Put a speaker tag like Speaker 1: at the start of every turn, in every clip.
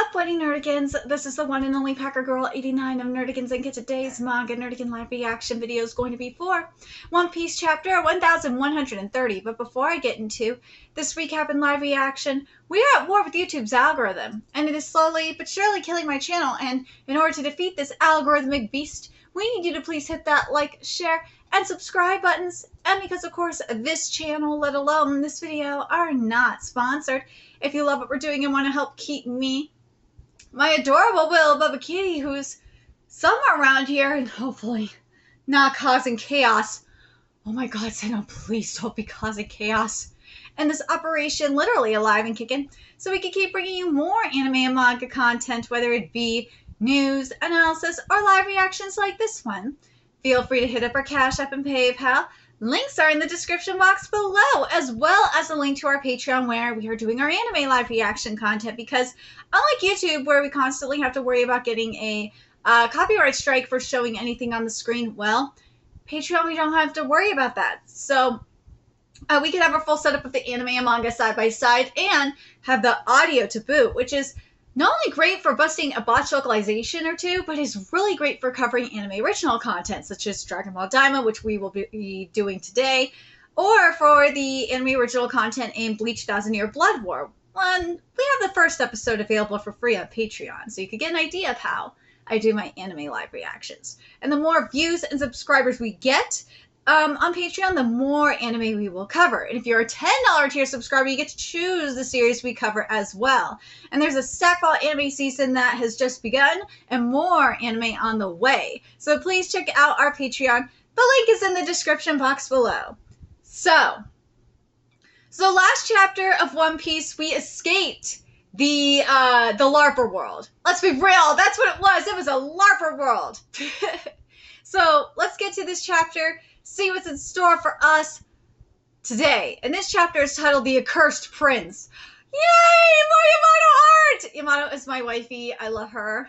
Speaker 1: up, Buddy Nerdigans? This is the one and only Packer Girl 89 of Nerdigans, and today's manga Nerdigan live reaction video is going to be for One Piece chapter 1130. But before I get into this recap and live reaction, we are at war with YouTube's algorithm, and it is slowly but surely killing my channel. And in order to defeat this algorithmic beast, we need you to please hit that like, share, and subscribe buttons. And because, of course, this channel, let alone this video, are not sponsored, if you love what we're doing and want to help keep me, my adorable Will Bubba Kitty, who's somewhere around here and hopefully not causing chaos. Oh my God, Senna, please don't be causing chaos. And this operation literally alive and kicking, so we can keep bringing you more anime and manga content, whether it be news, analysis, or live reactions like this one. Feel free to hit up our Cash App and PayPal. Links are in the description box below, as well as a link to our Patreon where we are doing our anime live reaction content, because unlike YouTube, where we constantly have to worry about getting a copyright strike for showing anything on the screen, well, Patreon, we don't have to worry about that. So we can have a full setup of the anime and manga side by side and have the audio to boot, which is not only great for busting a botch localization or two, but is really great for covering anime original content, such as Dragon Ball Daima, which we will be doing today, or for the anime original content in Bleach 1000 Year Blood War. We have the first episode available for free on Patreon, so you can get an idea of how I do my anime live reactions. And the more views and subscribers we get on Patreon, the more anime we will cover. And if you're a $10 tier subscriber, you get to choose the series we cover as well. And there's a Stackball anime season that has just begun and more anime on the way. So please check out our Patreon. The link is in the description box below. So last chapter of One Piece, we escaped the LARPer world. Let's be real, that's what it was. It was a LARPer world. So let's get to this chapter, see what's in store for us today. And this chapter is titled The Accursed Prince. Yay! More Yamato art! Yamato is my wifey. I love her.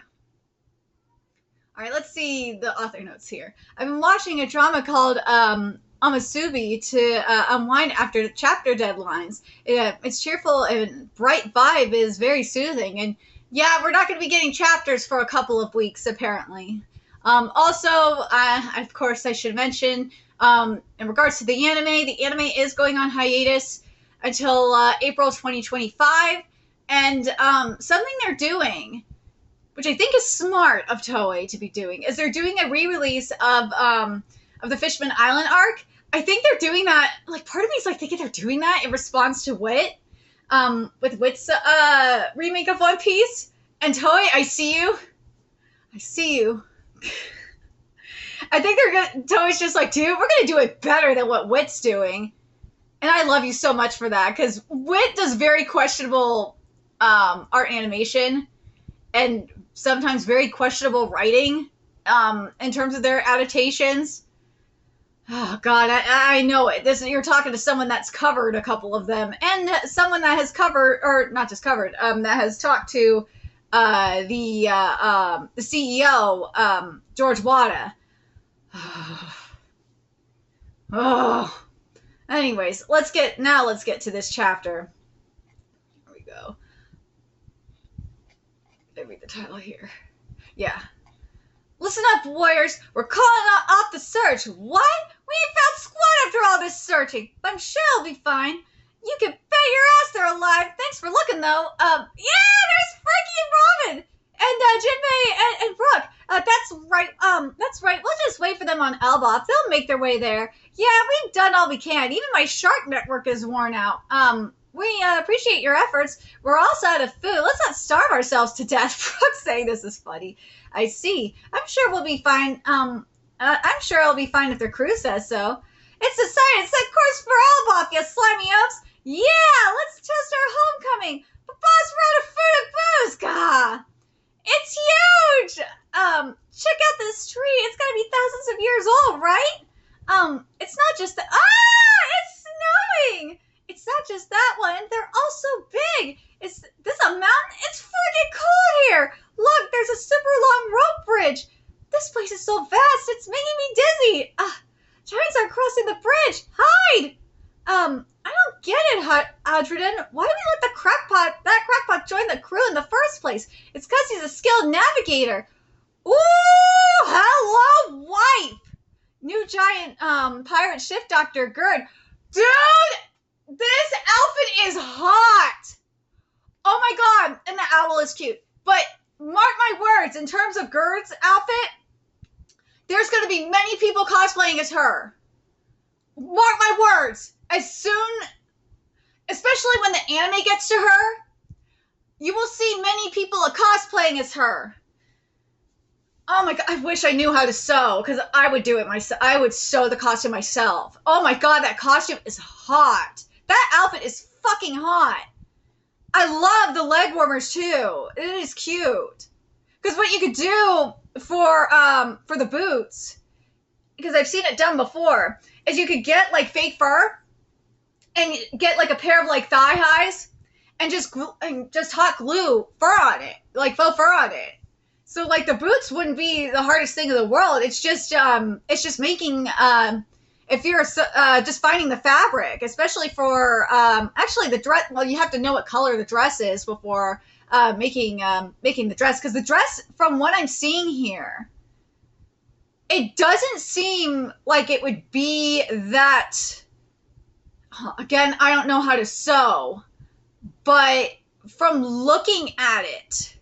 Speaker 1: All right, let's see the author notes here. I've been watching a drama called Amasubi to unwind after the chapter deadlines. It's cheerful and bright vibe is very soothing. And yeah, we're not going to be getting chapters for a couple of weeks, apparently. Also, of course, I should mention, in regards to the anime is going on hiatus until April 2025. And something they're doing, which I think is smart of Toei to be doing, is they're doing a re-release of the Fishman Island arc. I think they're doing that, like, part of me is like thinking they're doing that in response to Wit, with Wit's remake of One Piece. And Toei, I see you. I see you. I think Toei's just like, dude, we're gonna do it better than what Wit's doing. And I love you so much for that, because Wit does very questionable art animation and sometimes very questionable writing in terms of their adaptations. Oh God, I know it. You're talking to someone that's covered a couple of them, and someone that has covered, or not just covered, that has talked to the CEO, George Wada. Oh. Anyways, let's get to this chapter. Here we go. Let me read the title here. Yeah. Listen up, warriors. We're calling off the search. What? We ain't found squat after all this searching. But I'm sure it'll be fine. You can bet your ass they're alive. Thanks for looking, though. Yeah, there's Frankie and Robin, and Jinbei and Brooke. That's right. That's right. We'll just wait for them on Elbaf. They'll make their way there. Yeah, we've done all we can. Even my shark network is worn out. We appreciate your efforts. We're also out of food. Let's not starve ourselves to death. Brooke's saying this is funny. I see. I'm sure we'll be fine. I'm sure it'll be fine if their crew says so. It's decided. Set course for Elbaf, you slimy oafs. Yeah, let's toast our homecoming. But boss, we're out of food and booze. Gah. It's huge. Check out this tree. It's gotta be thousands of years old, right? It's not just the it's snowing. It's not just that one. They're all so big. Is this a mountain? It's friggin' cold here. Look, there's a super long rope bridge. This place is so vast. It's making me dizzy. Giants are crossing the bridge. Hide. I don't get it, Adrian. Why do we let that crackpot join the crew? through in the first place. It's because he's a skilled navigator. Ooh, hello, wife. New giant pirate ship, Dr. Gerd. Dude, this outfit is hot. Oh my god, and the owl is cute. But mark my words, in terms of Gerd's outfit, there's going to be many people cosplaying as her. Mark my words. As soon, especially when the anime gets to her, you will see many people cosplaying as her. Oh my god, I wish I knew how to sew, because I would do it myself. I would sew the costume myself. Oh my god, that costume is hot. That outfit is fucking hot. I love the leg warmers too. It is cute. Because what you could do for the boots, because I've seen it done before, is you could get like fake fur and get like a pair of like thigh highs and just hot glue fur on it, like faux fur on it. So like the boots wouldn't be the hardest thing in the world. It's just making if you're just finding the fabric, especially for actually the dress. Well, you have to know what color the dress is before making the dress, because the dress, from what I'm seeing here, it doesn't seem like it would be that. Again, I don't know how to sew, but from looking at it,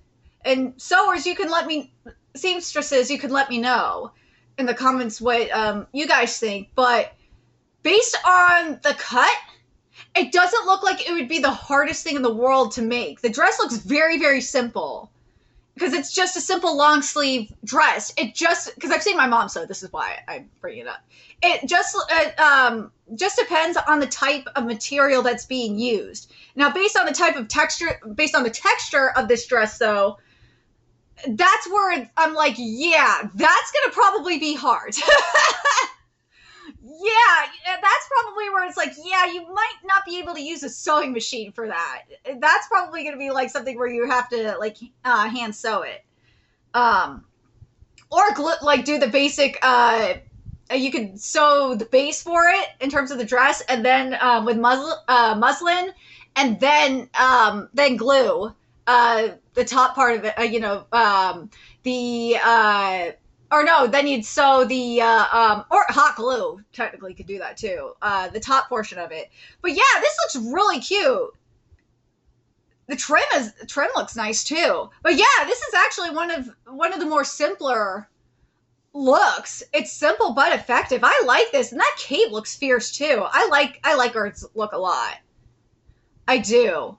Speaker 1: and sewers, you can let me, seamstresses, you can let me know in the comments what you guys think. But based on the cut, it doesn't look like it would be the hardest thing in the world to make. The dress looks very, very simple, because it's just a simple long sleeve dress. It just, because I've seen my mom sew, this is why I'm bringing it up. It just depends on the type of material that's being used. Now, based on the type of texture, based on the texture of this dress, though, that's where I'm like, yeah, that's gonna probably be hard. Yeah, that's probably where it's like, yeah, you might not be able to use a sewing machine for that. That's probably going to be like something where you have to like hand sew it, or glue, like do the basic. You could sew the base for it in terms of the dress, and then with muslin, and then glue the top part of it. Or no, then you'd sew the, or hot glue, technically could do that too, the top portion of it. But yeah, this looks really cute. The trim looks nice too. But yeah, this is actually one of the more simpler looks. It's simple but effective. I like this, and that cape looks fierce too. I like Earth's look a lot. I do.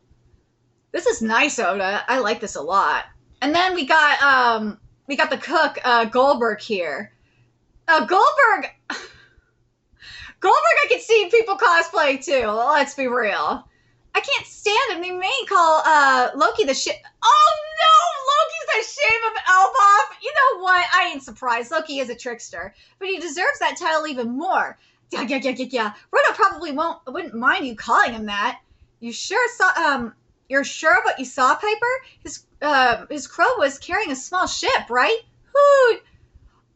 Speaker 1: This is nice, Oda. I like this a lot. And then we got the cook, Goldberg here. Goldberg, I can see people cosplay too. Let's be real. I can't stand him. They may call Loki the shit. Oh no, Loki's the shame of Elbaf. You know what? I ain't surprised. Loki is a trickster, but he deserves that title even more. Yeah. Roto probably wouldn't mind you calling him that. You sure saw You're sure of what you saw, Piper? His crow was carrying a small ship, right? Who?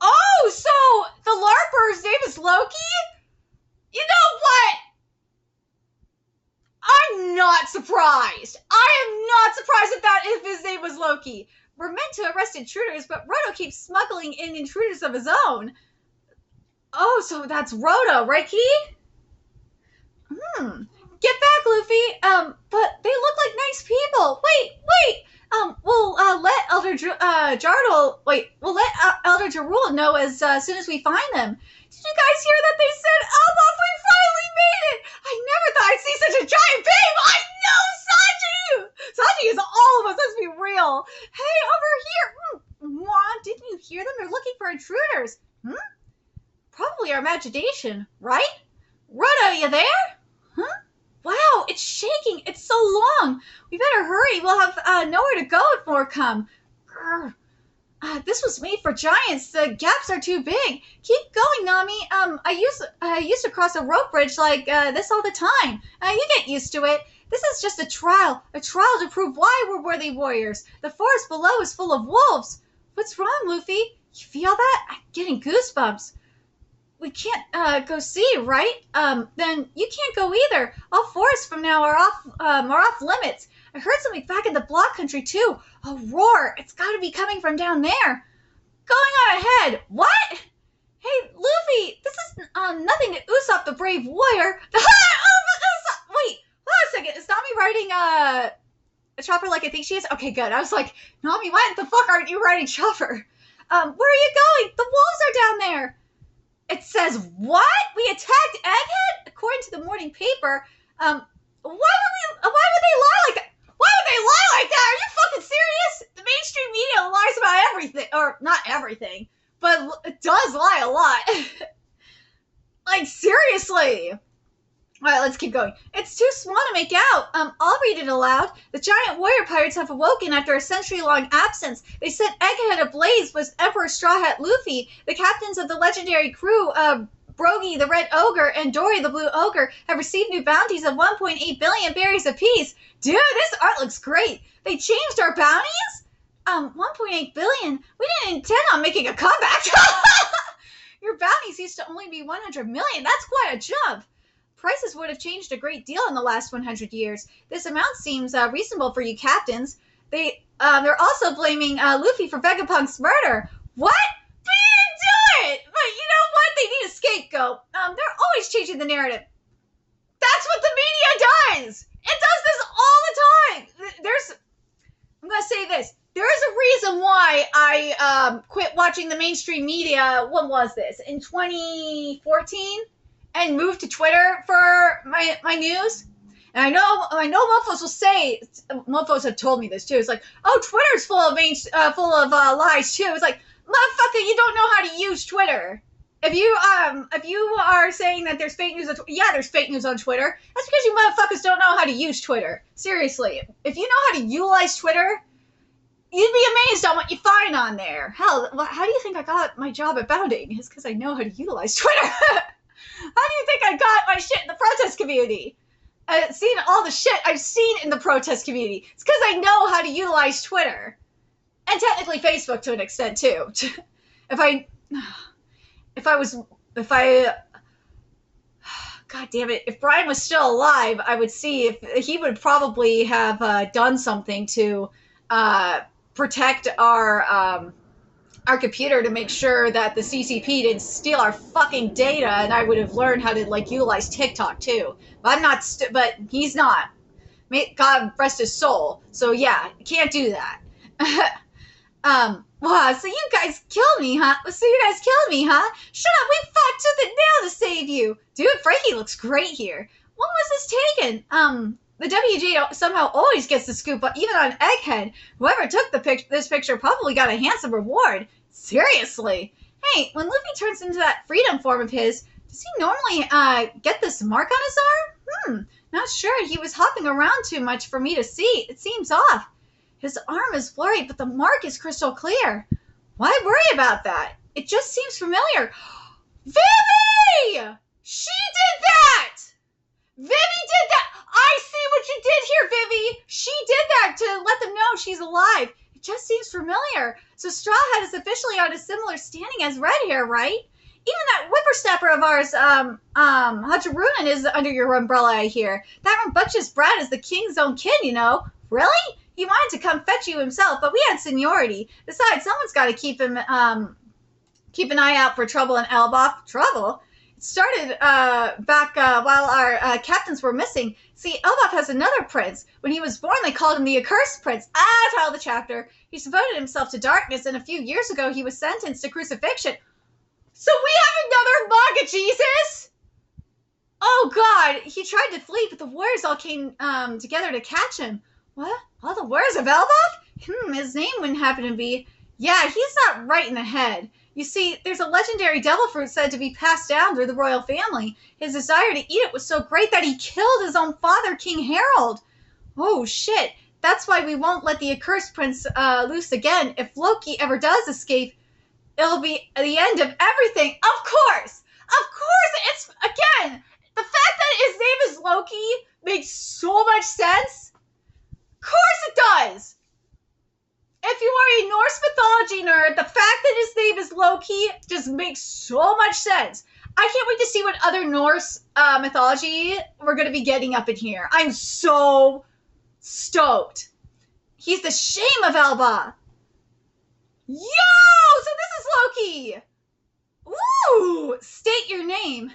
Speaker 1: Oh, so the LARPer's name is Loki? You know what? I'm not surprised. I am not surprised if his name was Loki. We're meant to arrest intruders, but Roto keeps smuggling in intruders of his own. Oh, so that's Roto, right, Key? Get back, Luffy. But they look like nice people. Wait. We'll let Elder Elder Jarul know as soon as we find them. Did you guys hear that? They said, Elbaf, we finally made it. I never thought I'd see such a giant babe. I know, Sanji. Sanji is all of us. Let's be real. Hey, over here. Mwah, didn't you hear them? They're looking for intruders. Probably our imagination, right? Roto, you there? Huh? Wow, it's shaking. It's so long. We better hurry. We'll have nowhere to go if more come. This was made for giants. The gaps are too big. Keep going, Nami. I used to cross a rope bridge like this all the time. You get used to it. This is just a trial to prove why we're worthy warriors. The forest below is full of wolves. What's wrong, Luffy? You feel that? I'm getting goosebumps. We can't go see, right? Then you can't go either. All forests from now are off limits. I heard something back in the block country, too. A roar. It's got to be coming from down there. Going on ahead. What? Hey, Luffy, this is nothing to Usopp the Brave Warrior. Wait, hold on a second. Is Nami riding a Chopper like I think she is? Okay, good. I was like, Nami, why the fuck aren't you riding Chopper? Where are you going? The wolves are down there. It says, what? We attacked Egghead? According to the morning paper, why would they lie like that? Why would they lie like that? Are you fucking serious? The mainstream media lies about everything. Or, not everything, but it does lie a lot. Like, seriously. Alright, let's keep going. It's too small to make out. I'll read it aloud. The giant warrior pirates have awoken after a century-long absence. They set Egghead ablaze with Emperor Straw Hat Luffy. The captains of the legendary crew, Brogy the Red Ogre and Dory the Blue Ogre, have received new bounties of 1.8 billion berries apiece. Dude, this art looks great. They changed our bounties? 1.8 billion? We didn't intend on making a comeback. Your bounties used to only be 100 million. That's quite a jump. Prices would have changed a great deal in the last 100 years. This amount seems reasonable for you captains. They're also blaming Luffy for Vegapunk's murder. What? But you didn't do it! But you know what? They need a scapegoat. They're always changing the narrative. That's what the media does! It does this all the time! I'm gonna say this. There is a reason why I quit watching the mainstream media, when was this? In 2014? And moved to Twitter for my news. And I know mofos will say, mofos have told me this too. It's like, oh, Twitter's full of lies too. It's like, motherfucker, you don't know how to use Twitter. If you are saying that there's fake news on Twitter, yeah, there's fake news on Twitter. That's because you motherfuckers don't know how to use Twitter. Seriously, if you know how to utilize Twitter, you'd be amazed on what you find on there. Hell, how do you think I got my job at Bounding? It's because I know how to utilize Twitter. How do you think I got my shit in the protest community? I've seen all the shit I've seen in the protest community. It's because I know how to utilize Twitter. And technically Facebook to an extent, too. God damn it, if Brian was still alive, I would see if he would probably have done something to protect our computer to make sure that the CCP didn't steal our fucking data, and I would have learned how to, like, utilize TikTok, too. But I'm not, but he's not. May God rest his soul. So, yeah, can't do that. Wow, so you guys killed me, huh? Shut up, we fought tooth and nail to save you. Dude, Frankie looks great here. When was this taken? The WJ somehow always gets the scoop, but even on Egghead, whoever took this picture probably got a handsome reward. Seriously. Hey, when Luffy turns into that freedom form of his, does he normally get this mark on his arm? Not sure. He was hopping around too much for me to see. It seems off. His arm is blurry, but the mark is crystal clear. Why worry about that? It just seems familiar. Vivi! She did that! Vivi did that! I see what you did here, Vivi! She did that to let them know she's alive. It just seems familiar. So Straw Hat is officially on a similar standing as Red Hair, right? Even that whippersnapper of ours, Hachirunan is under your umbrella, I hear. That rambunctious brat is the king's own kid, you know. Really? He wanted to come fetch you himself, but we had seniority. Besides, someone's got to keep an eye out for trouble in Elbaf. Trouble? Started back while our captains were missing. See, Elbaf has another prince. When he was born, they called him the Accursed Prince. Title of the chapter. He devoted himself to darkness, and a few years ago, he was sentenced to crucifixion. So we have another Manga Jesus? Oh, God. He tried to flee, but the warriors all came together to catch him. What? All the warriors of Elbaf? His name wouldn't happen to be... Yeah, he's not right in the head. You see, there's a legendary devil fruit said to be passed down through the royal family. His desire to eat it was so great that he killed his own father, King Harold. Oh, shit. That's why we won't let the Accursed Prince loose again. If Loki ever does escape, it'll be the end of everything. Of course! It's, again, the fact that his name is Loki makes so much sense. Of course it does! If you are a Norse mythology nerd, the fact that his name is Loki just makes so much sense. I can't wait to see what other Norse mythology we're going to be getting up in here. I'm so stoked. He's the shame of Elbaf. Yo! So this is Loki! Ooh! State your name.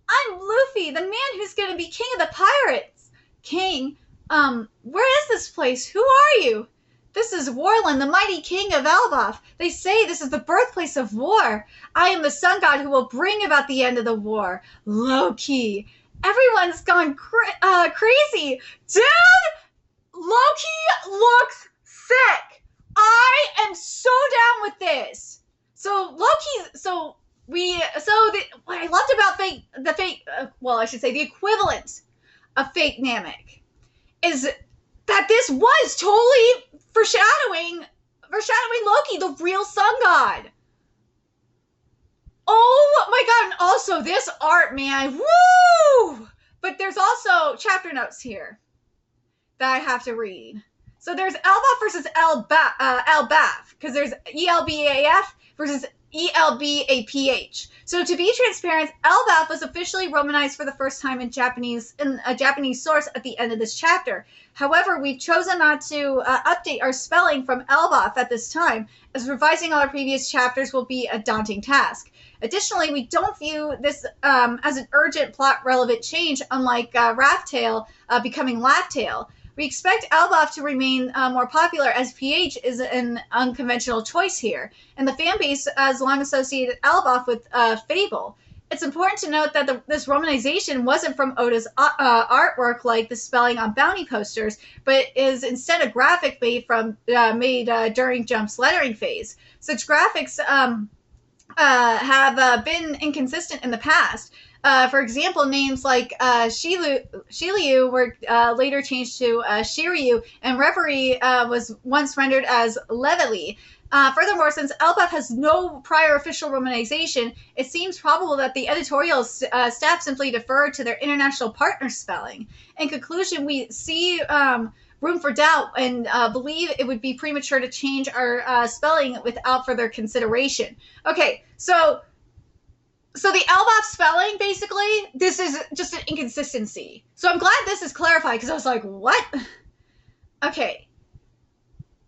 Speaker 1: I'm Luffy, the man who's gonna be king of the pirates. King? Where is this place? Who are you? This is Warland, the mighty king of Elbaf. They say this is the birthplace of war. I am the sun god who will bring about the end of the war. Loki. Everyone's gone crazy. Dude! Loki looks sick. I am so down with this. So Loki, what I loved about the equivalent of fake Namek is that this was totally foreshadowing Loki, the real sun god. Oh my god, and also this art, man, woo! But there's also chapter notes here that I have to read. So there's Elbaf versus Elbaf, because there's Elbaf versus Elbaph. So to be transparent, Elbaf was officially Romanized for the first time in a Japanese source at the end of this chapter. However, we've chosen not to update our spelling from Elbaf at this time, as revising all our previous chapters will be a daunting task. Additionally, we don't view this as an urgent plot-relevant change, unlike Wrathtail becoming Laugh-Tail. We expect Elbaf to remain more popular, as PH is an unconventional choice here, and the fanbase has long associated Elbaf with Fable. It's important to note that this romanization wasn't from Oda's artwork like the spelling on bounty posters, but is instead a graphic made during Jump's lettering phase. Such graphics have been inconsistent in the past. For example, names like Shiryu were later changed to Shiryu, and Reverie was once rendered as Levely. Furthermore, since Elbaf has no prior official romanization, it seems probable that the editorial staff simply deferred to their international partner spelling. In conclusion, we see room for doubt and believe it would be premature to change our spelling without further consideration. Okay, so the Elbaf spelling, basically, this is just an inconsistency. So I'm glad this is clarified, because I was like, what? Okay.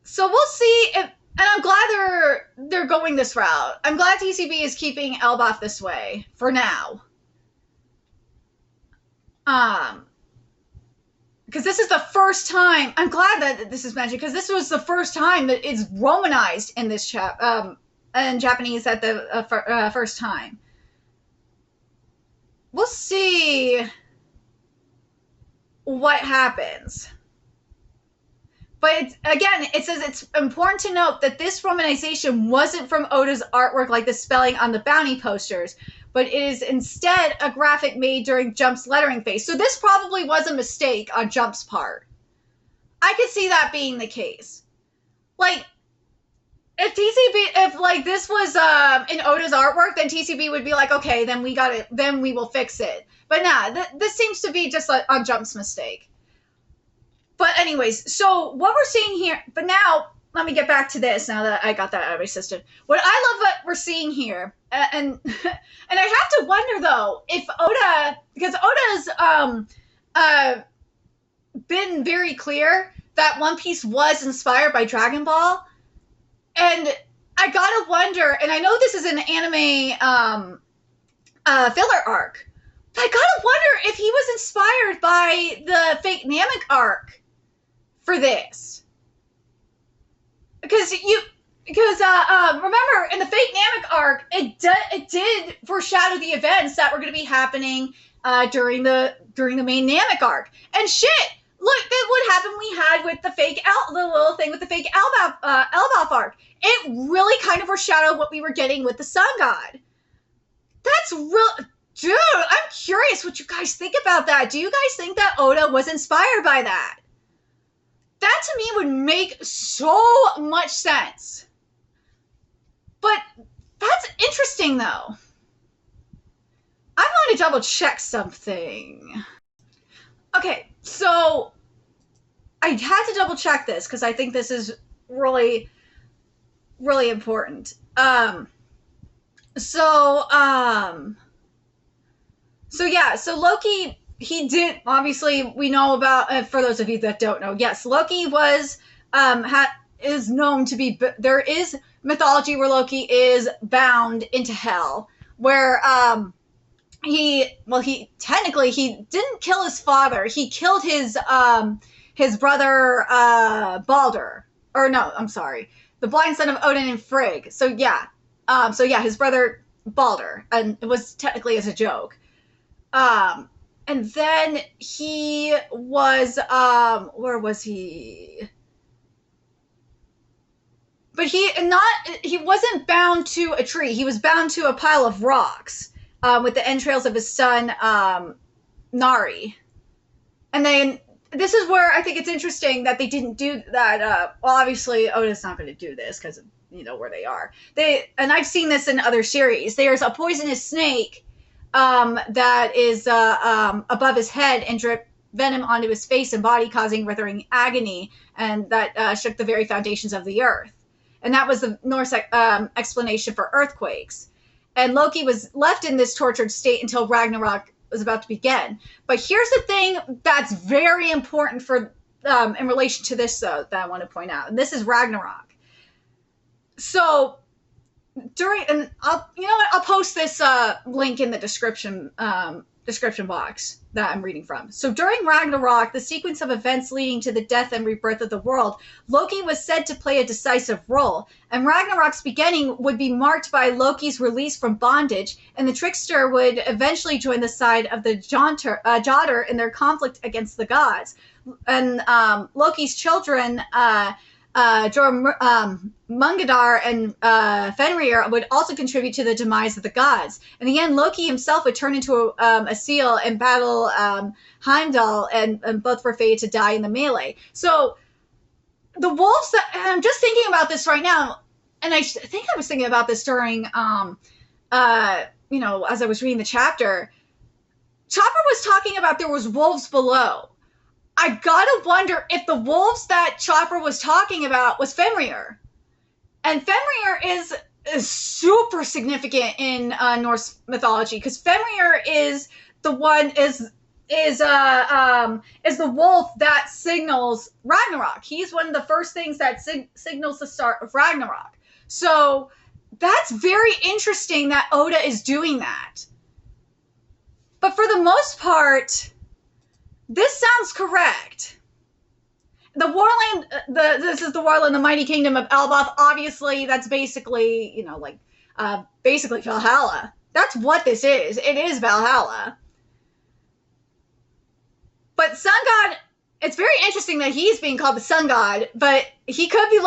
Speaker 1: So we'll see if, and I'm glad they're going this route. I'm glad TCB is keeping Elbaf this way, for now. Because this is the first time, I'm glad that this is mentioned, because this was the first time that it's Romanized in this in Japanese at the first time. We'll see what happens. But it says it's important to note that this romanization wasn't from Oda's artwork like the spelling on the bounty posters, but it is instead a graphic made during Jump's lettering phase. So this probably was a mistake on Jump's part. I could see that being the case. Like, if this was in Oda's artwork, then TCB would be like, okay, then we got it, then we will fix it. But nah, this seems to be just on Jump's mistake. But anyways, so what we're seeing here, but now let me get back to this now that I got that out of my system. What I love what we're seeing here, and I have to wonder though, if Oda, because Oda's been very clear that One Piece was inspired by Dragon Ball. And I gotta wonder, and I know this is an anime filler arc, but I gotta wonder if he was inspired by the fake Namek arc for this. Because remember, in the fake Namek arc, it did foreshadow the events that were going to be happening during the main Namek arc. And shit, look at what happened we had with the little thing with the fake Elbaf arc. It really kind of foreshadowed what we were getting with the Sun God. That's real. Dude, I'm curious what you guys think about that. Do you guys think that Oda was inspired by that? That to me would make so much sense. But that's interesting though. I want to double check something. Okay, so I had to double check this because I think this is really, really important. So Loki, he did, obviously, we know about, for those of you that don't know, yes, Loki was, is known to be, there is mythology where Loki is bound into hell, where, he technically, he didn't kill his father, he killed his brother, Balder, or no, I'm sorry, the blind son of Odin and Frigg, so yeah, his brother Balder, and it was technically as a joke. And then he was, where was he? But he wasn't bound to a tree. He was bound to a pile of rocks, with the entrails of his son, Nari. And then, this is where I think it's interesting that they didn't do that, well, obviously, Oda's not going to do this, because, you know, where they are. And I've seen this in other series. There's a poisonous snake, that is above his head and drip venom onto his face and body, causing withering agony, and that shook the very foundations of the earth. And that was the Norse explanation for earthquakes. And Loki was left in this tortured state until Ragnarok was about to begin. But here's the thing that's very important for in relation to this, though, that I want to point out. And this is Ragnarok. So and I'll post this link in the description box that I'm reading from. So during Ragnarok, the sequence of events leading to the death and rebirth of the world, Loki was said to play a decisive role, and Ragnarok's beginning would be marked by Loki's release from bondage, and the trickster would eventually join the side of the Jotnar in their conflict against the gods. And Loki's children, Mungadar and Fenrir, would also contribute to the demise of the gods. In the end, Loki himself would turn into a seal and battle Heimdall, and both were fated to die in the melee. So the wolves that, and I'm just thinking about this right now, and I think I was thinking about this during, as I was reading the chapter, Chopper was talking about there was wolves below. I gotta wonder if the wolves that Chopper was talking about was Fenrir. And Fenrir is super significant in Norse mythology, because Fenrir is the one, is the wolf that signals Ragnarok. He's one of the first things that signals the start of Ragnarok. So that's very interesting that Oda is doing that. But for the most part, this sounds correct. The Warland, this is the Warland, the mighty kingdom of Elbaf. Obviously, that's basically, basically Valhalla. That's what this is. It is Valhalla. But Sun God, it's very interesting that he's being called the Sun God, but he could be,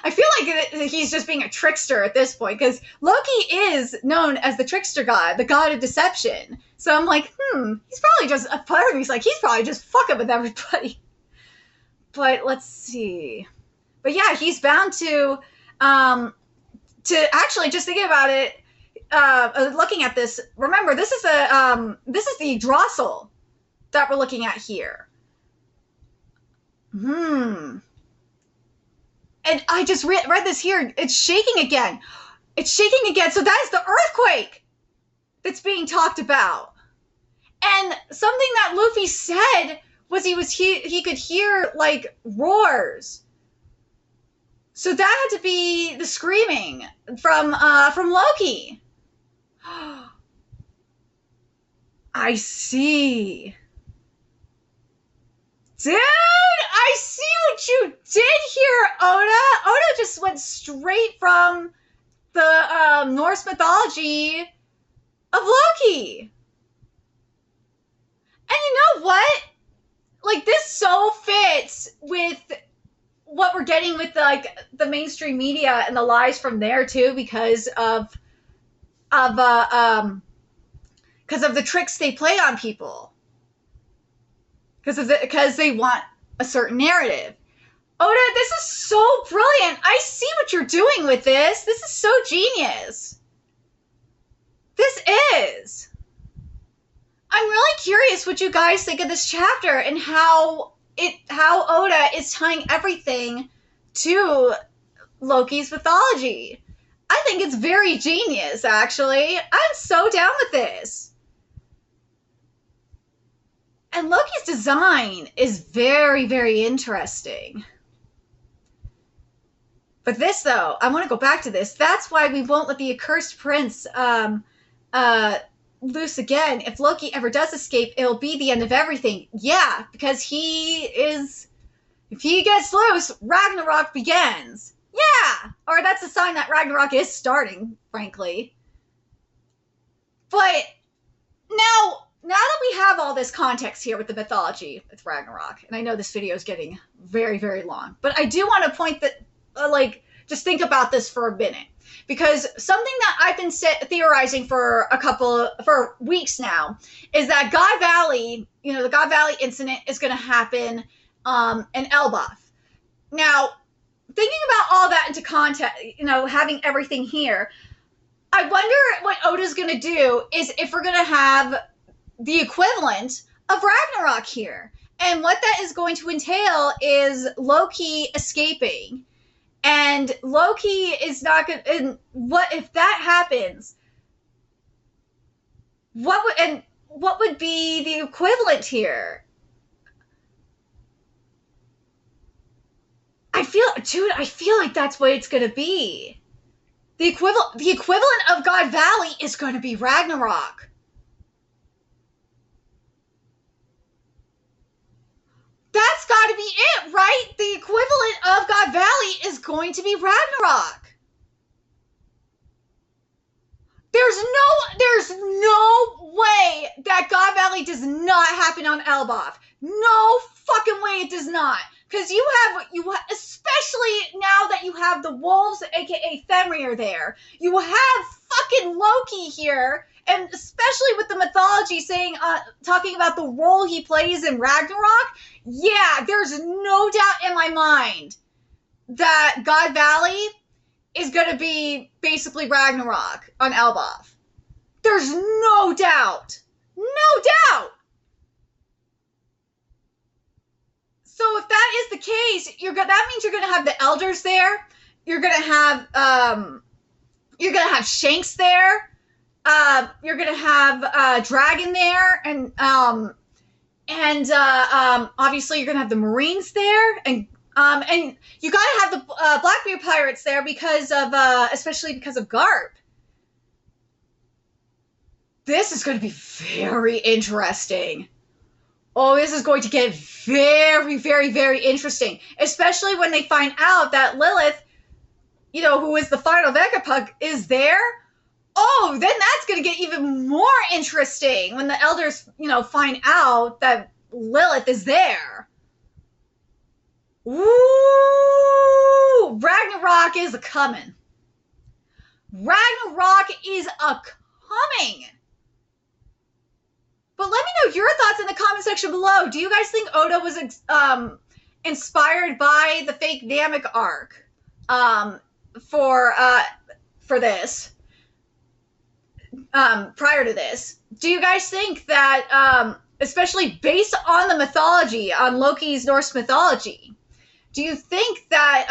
Speaker 1: I feel like he's just being a trickster at this point, because Loki is known as the trickster god, the god of deception. So I'm like, he's probably just, a part of me's like, he's probably just fucking with everybody. But let's see. But yeah, he's bound to actually, just thinking about it, looking at this, remember, this is the Drossel that we're looking at here. And I just read this here. It's shaking again. It's shaking again. So that is the earthquake that's being talked about. And something that Luffy said was he could hear, like, roars. So that had to be the screaming from Loki. I see. Dude, I see what you did here, Oda. Oda just went straight from the Norse mythology of Loki. And you know what? Like, this so fits with what we're getting with the mainstream media and the lies from there too, because of the tricks they play on people. Because they want a certain narrative. Oda, this is so brilliant. I see what you're doing with this. This is so genius. This is. I'm really curious what you guys think of this chapter and how Oda is tying everything to Loki's mythology. I think it's very genius, actually. I'm so down with this. And Loki's design is very, very interesting. But this, though, I want to go back to this. That's why we won't let the accursed prince loose again. If Loki ever does escape, it'll be the end of everything. Yeah, because if he gets loose, Ragnarok begins. Yeah, or that's a sign that Ragnarok is starting, frankly. But now that we have all this context here with the mythology with Ragnarok, and I know this video is getting very, very long, but I do want to point that, just think about this for a minute. Because something that I've been theorizing for weeks now is that God Valley, the God Valley incident is going to happen in Elbaf. Now, thinking about all that into context, having everything here, I wonder what Oda's going to do is if we're going to have the equivalent of Ragnarok here. And what that is going to entail is Loki escaping. And Loki is not going to... And what if that happens? What would be the equivalent here? I feel like that's what it's going to be. The equivalent of God Valley is going to be Ragnarok. That's got to be it, right? The equivalent of God Valley is going to be Ragnarok. There's no way that God Valley does not happen on Elbaf. No fucking way it does not. Because you have, especially now that you have the wolves, aka Fenrir there, you have fucking Loki here, and especially with the mythology talking about the role he plays in Ragnarok, yeah, there's no doubt in my mind that God Valley is going to be basically Ragnarok on Elbaf. There's no doubt. No doubt. So if that is the case, that means you're going to have the elders there. You're going to have Shanks there. You're going to have Dragon there, and obviously you're going to have the Marines there, and you got to have the Blackbeard pirates there especially because of Garp. This is going to be very interesting. Oh, this is going to get very, very, very interesting. Especially when they find out that Lilith, who is the final Vegapunk, is there. Oh, then that's going to get even more interesting when the elders, find out that Lilith is there. Ooh, Ragnarok is a-coming. Ragnarok is a-coming. But let me know your thoughts in the comment section below. Do you guys think Oda was inspired by the fake Namek arc for this? Prior to this, do you guys think that, especially based on the mythology, on Loki's Norse mythology, do you think that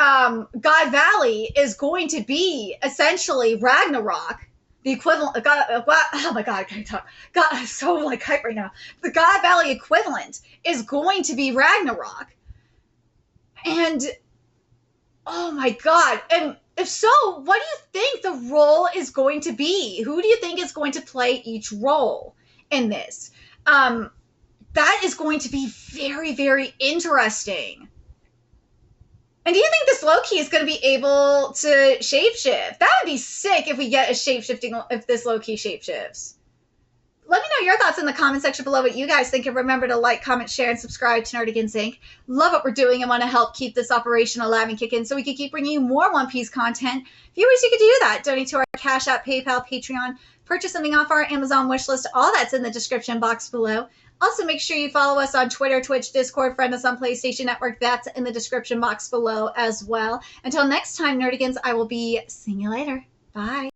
Speaker 1: God Valley is going to be essentially Ragnarok? The equivalent of God, oh my God, I can't talk. God, I'm so hype right now. The God Valley equivalent is going to be Ragnarok. And, oh my God. And if so, what do you think the role is going to be? Who do you think is going to play each role in this? That is going to be very, very interesting. And do you think this Loki is going to be able to shapeshift? That would be sick if we get if this Loki shapeshifts. Let me know your thoughts in the comment section below what you guys think. And remember to like, comment, share, and subscribe to Nerdigans Inc. Love what we're doing and want to help keep this operation alive and kicking so we can keep bringing you more One Piece content. If you wish you could do that, donate to our Cash App, PayPal, Patreon, purchase something off our Amazon wishlist. All that's in the description box below. Also, make sure you follow us on Twitter, Twitch, Discord, friend us on PlayStation Network. That's in the description box below as well. Until next time, Nerdigans, I will be seeing you later. Bye.